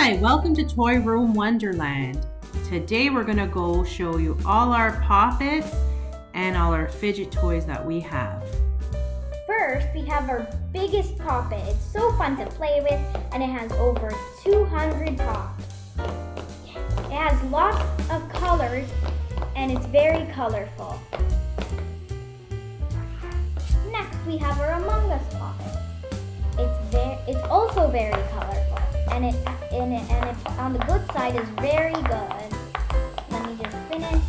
Hi, welcome to Toy Room Wonderland. Today we're going to go show you all our Pop-its and all our fidget toys that we have. First, we have our biggest Pop-it. It's so fun to play with and it has over 200 pops. It has lots of colors and it's very colorful. Next, we have our Among Us Pop-it. It's also very colorful and it's on the good side is very good. Let me just finish.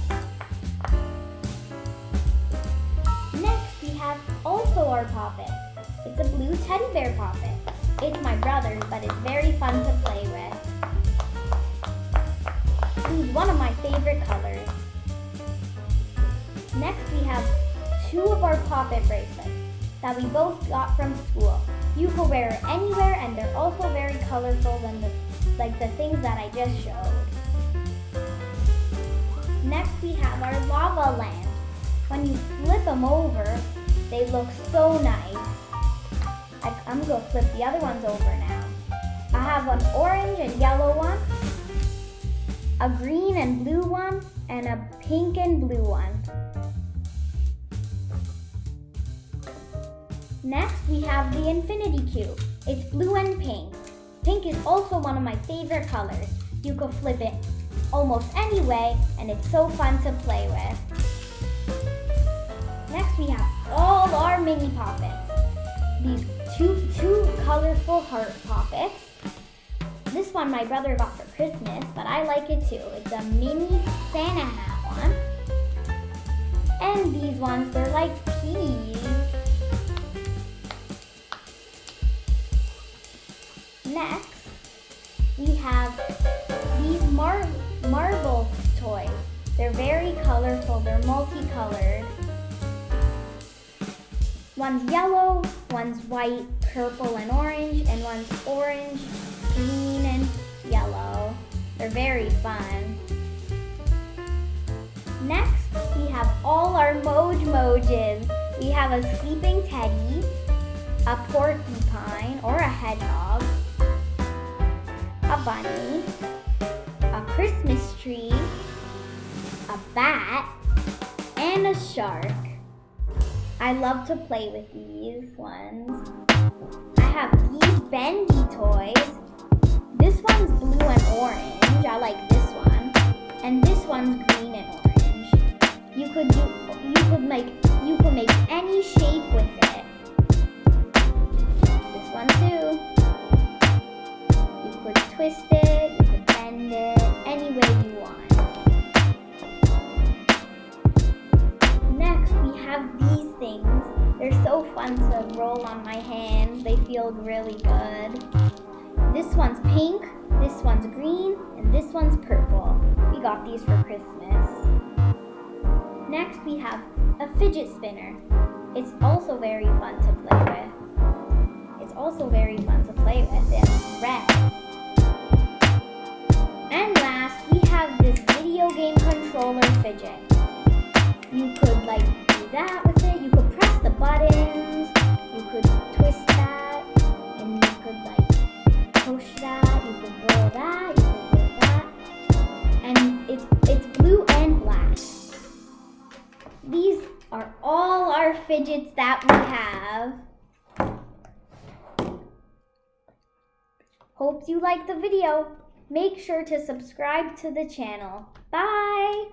Next, we have also our Pop-it. It's a blue teddy bear Pop-it. It's my brother's, but it's very fun to play with. He's one of my favorite colors. Next, we have two of our Pop-it bracelets that we both got from school. You can wear it anywhere, and they're also very colorful like the things that I just showed. Next, we have our lava lamps. When you flip them over, they look so nice. I'm going to flip the other ones over now. I have an orange and yellow one, a green and blue one, and a pink and blue one. Next, we have the infinity cube. It's blue and pink. Pink is also one of my favorite colors. You can flip it almost any way, and it's so fun to play with. Next, we have all our mini Pop-its. These two colorful heart Pop-its. This one my brother got for Christmas, but I like it too. It's a mini Santa hat one. And these ones, they're like peas. Next, we have these marble toys. They're very colorful, they're multicolored. One's yellow, one's white, purple, and orange, and one's orange, green, and yellow. They're very fun. Next, we have all our Mojis. We have a sleeping teddy, a porcupine or a hedgehog, a bunny, a Christmas tree, a bat, and a shark. I love to play with these ones. I have these bendy toys. This one's blue and orange. I like this one. And this one's green and orange. You could make any shape with it. This one too. You could twist it, you could bend it, any way you want. Next, we have these things. They're so fun to roll on my hands. They feel really good. This one's pink, this one's green, and this one's purple. We got these for Christmas. Next, we have a fidget spinner. It's also very fun to play with. It's also very fun to play with. It's red. And last, we have this video game controller fidget. You could do that with it. You could press the buttons. You could twist that, and you could push that. You could roll that. You could roll that. And it's blue and black. These are all our fidgets that we have. Hope you liked the video. Make sure to subscribe to the channel. Bye!